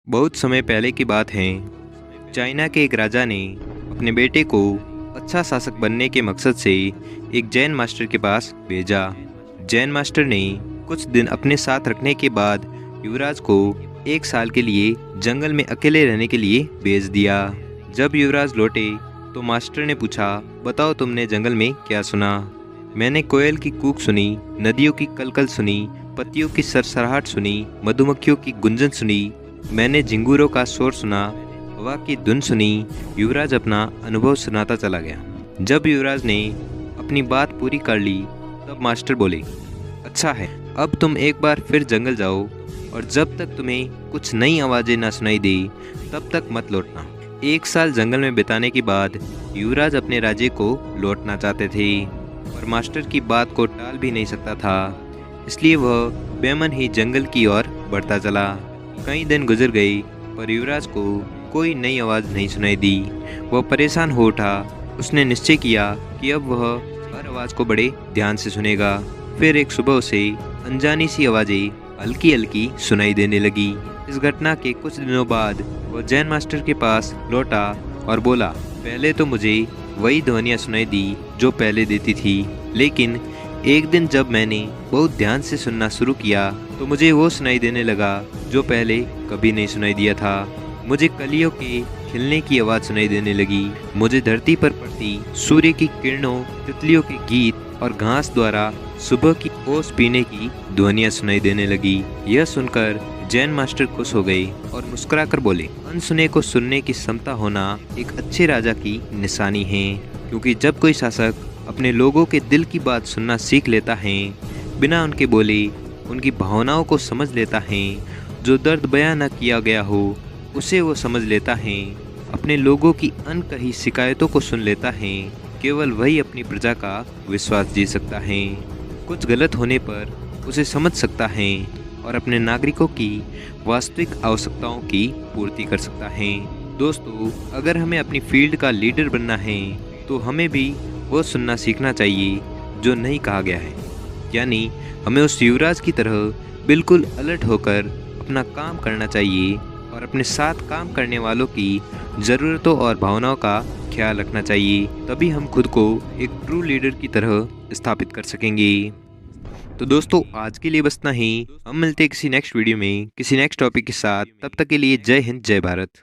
बहुत समय पहले की बात है। चाइना के एक राजा ने अपने बेटे को अच्छा शासक बनने के मकसद से एक जैन मास्टर के पास भेजा। जैन मास्टर ने कुछ दिन अपने साथ रखने के बाद युवराज को 1 साल के लिए जंगल में अकेले रहने के लिए भेज दिया। जब युवराज लौटे तो मास्टर ने पूछा, बताओ तुमने जंगल में क्या सुना? मैंने कोयल की कूक सुनी, नदियों की कलकल सुनी, पत्तियों की सरसराहट सुनी, मधुमक्खियों की गुंजन सुनी, मैंने झिंगूरों का शोर सुना, हवा की धुन सुनी। युवराज अपना अनुभव सुनाता चला गया। जब युवराज ने अपनी बात पूरी कर ली तब मास्टर बोले, अच्छा है, अब तुम एक बार फिर जंगल जाओ और जब तक तुम्हें कुछ नई आवाज़ें ना सुनाई दे तब तक मत लौटना। 1 साल जंगल में बिताने के बाद युवराज अपने राज्य को लौटना चाहते थे और मास्टर की बात को टाल भी नहीं सकता था, इसलिए वह बेमन ही जंगल की ओर बढ़ता चला। कई दिन गुजर गए पर युवराज को कोई नई आवाज़ नहीं सुनाई दी। वह परेशान हो उठा। उसने निश्चय किया कि अब वह हर आवाज़ को बड़े ध्यान से सुनेगा। फिर एक सुबह उसे अनजानी सी आवाज़ें हल्की हल्की सुनाई देने लगी। इस घटना के कुछ दिनों बाद वह जैन मास्टर के पास लौटा और बोला, पहले तो मुझे वही ध्वनियाँ सुनाई दी जो पहले देती थी, लेकिन एक दिन जब मैंने बहुत ध्यान से सुनना शुरू किया तो मुझे वो सुनाई देने लगा जो पहले कभी नहीं सुनाई दिया था। मुझे कलियों के खिलने की आवाज़ सुनाई देने लगी। मुझे धरती पर पड़ती सूर्य की किरणों, तितलियों के गीत और घास द्वारा सुबह की ओस पीने की ध्वनियाँ सुनाई देने लगी। यह सुनकर जैन मास्टर खुश हो गए और मुस्कुराकर बोले, अनसुने को सुनने की क्षमता होना एक अच्छे राजा की निशानी है, क्योंकि जब कोई शासक अपने लोगों के दिल की बात सुनना सीख लेता है, बिना उनके बोले उनकी भावनाओं को समझ लेता है, जो दर्द बयां न किया गया हो उसे वो समझ लेता है, अपने लोगों की अनकही शिकायतों को सुन लेता है, केवल वही अपनी प्रजा का विश्वास जीत सकता है, कुछ गलत होने पर उसे समझ सकता है और अपने नागरिकों की वास्तविक आवश्यकताओं की पूर्ति कर सकता है। दोस्तों, अगर हमें अपनी फील्ड का लीडर बनना है तो हमें भी वो सुनना सीखना चाहिए जो नहीं कहा गया है, यानी हमें उस युवराज की तरह बिल्कुल अलर्ट होकर अपना काम करना चाहिए और अपने साथ काम करने वालों की ज़रूरतों और भावनाओं का ख्याल रखना चाहिए। तभी हम खुद को एक ट्रू लीडर की तरह स्थापित कर सकेंगे। तो दोस्तों, आज के लिए बस इतना ही। हम मिलते हैं किसी नेक्स्ट वीडियो में किसी नेक्स्ट टॉपिक के साथ। तब तक के लिए जय हिंद, जय भारत।